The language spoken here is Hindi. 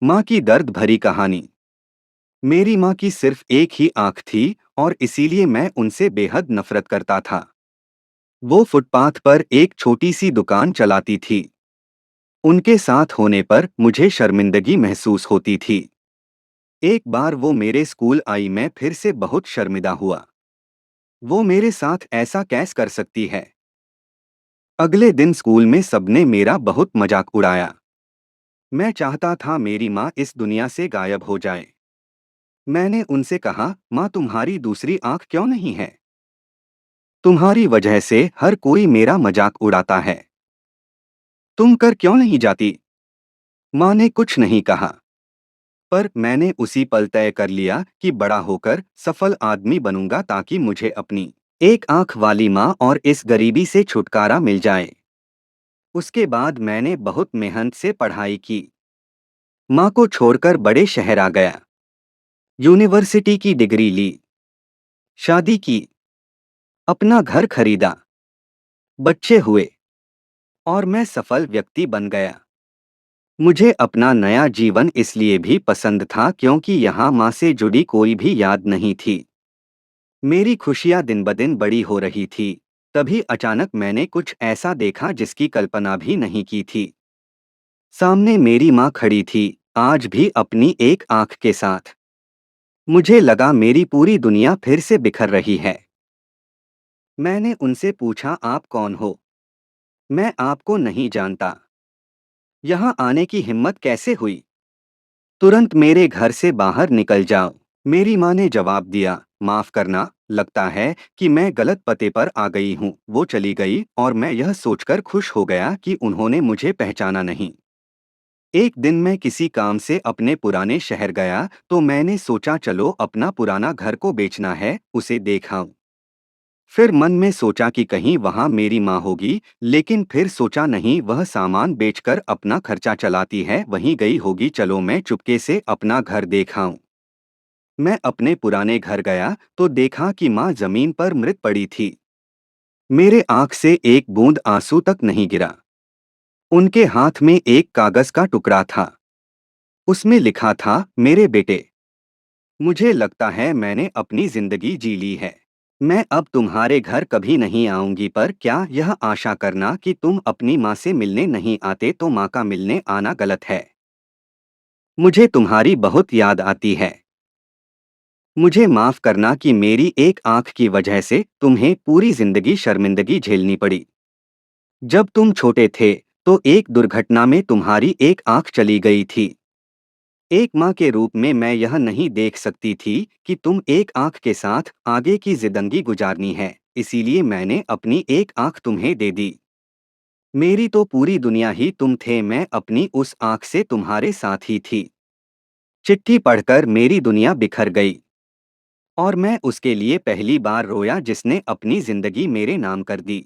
माँ की दर्द भरी कहानी। मेरी माँ की सिर्फ एक ही आंख थी और इसीलिए मैं उनसे बेहद नफरत करता था। वो फुटपाथ पर एक छोटी सी दुकान चलाती थी। उनके साथ होने पर मुझे शर्मिंदगी महसूस होती थी। एक बार वो मेरे स्कूल आई, मैं फिर से बहुत शर्मिंदा हुआ। वो मेरे साथ ऐसा कैसे कर सकती है। अगले दिन स्कूल में सबने मेरा बहुत मजाक उड़ाया। मैं चाहता था मेरी माँ इस दुनिया से गायब हो जाए। मैंने उनसे कहा, माँ तुम्हारी दूसरी आंख क्यों नहीं है? तुम्हारी वजह से हर कोई मेरा मजाक उड़ाता है। तुम कर क्यों नहीं जाती? माँ ने कुछ नहीं कहा, पर मैंने उसी पल तय कर लिया कि बड़ा होकर सफल आदमी बनूंगा ताकि मुझे अपनी एक आंख वाली माँ और इस गरीबी से छुटकारा मिल जाए। उसके बाद मैंने बहुत मेहनत से पढ़ाई की, माँ को छोड़कर बड़े शहर आ गया, यूनिवर्सिटी की डिग्री ली, शादी की, अपना घर खरीदा, बच्चे हुए और मैं सफल व्यक्ति बन गया। मुझे अपना नया जीवन इसलिए भी पसंद था क्योंकि यहाँ माँ से जुड़ी कोई भी याद नहीं थी। मेरी खुशियाँ दिन ब दिन बड़ी हो रही थी। तभी अचानक मैंने कुछ ऐसा देखा जिसकी कल्पना भी नहीं की थी। सामने मेरी माँ खड़ी थी, आज भी अपनी एक आंख के साथ। मुझे लगा मेरी पूरी दुनिया फिर से बिखर रही है। मैंने उनसे पूछा, आप कौन हो? मैं आपको नहीं जानता। यहाँ आने की हिम्मत कैसे हुई? तुरंत मेरे घर से बाहर निकल जाओ। मेरी माँ ने जवाब दिया, माफ करना, लगता है कि मैं गलत पते पर आ गई हूँ। वो चली गई और मैं यह सोचकर खुश हो गया कि उन्होंने मुझे पहचाना नहीं। एक दिन मैं किसी काम से अपने पुराने शहर गया तो मैंने सोचा चलो अपना पुराना घर को बेचना है, उसे देखाऊं। फिर मन में सोचा कि कहीं वहां मेरी माँ होगी, लेकिन फिर सोचा नहीं, वह सामान बेचकर अपना खर्चा चलाती है, वहीं गई होगी, चलो मैं चुपके से अपना घर देखाऊं। मैं अपने पुराने घर गया तो देखा कि माँ जमीन पर मृत पड़ी थी। मेरे आंख से एक बूंद आंसू तक नहीं गिरा। उनके हाथ में एक कागज का टुकड़ा था। उसमें लिखा था, मेरे बेटे, मुझे लगता है मैंने अपनी जिंदगी जी ली है। मैं अब तुम्हारे घर कभी नहीं आऊंगी, पर क्या यह आशा करना कि तुम अपनी माँ से मिलने नहीं आते तो माँ का मिलने आना गलत है। मुझे तुम्हारी बहुत याद आती है। मुझे माफ करना कि मेरी एक आंख की वजह से तुम्हें पूरी जिंदगी शर्मिंदगी झेलनी पड़ी। जब तुम छोटे थे तो एक दुर्घटना में तुम्हारी एक आंख चली गई थी। एक माँ के रूप में मैं यह नहीं देख सकती थी कि तुम एक आंख के साथ आगे की जिंदगी गुजारनी है, इसीलिए मैंने अपनी एक आंख तुम्हें दे दी। मेरी तो पूरी दुनिया ही तुम थे, मैं अपनी उस आंख से तुम्हारे साथ ही थी। चिट्ठी पढ़कर मेरी दुनिया बिखर गई और मैं उसके लिए पहली बार रोया जिसने अपनी जिंदगी मेरे नाम कर दी।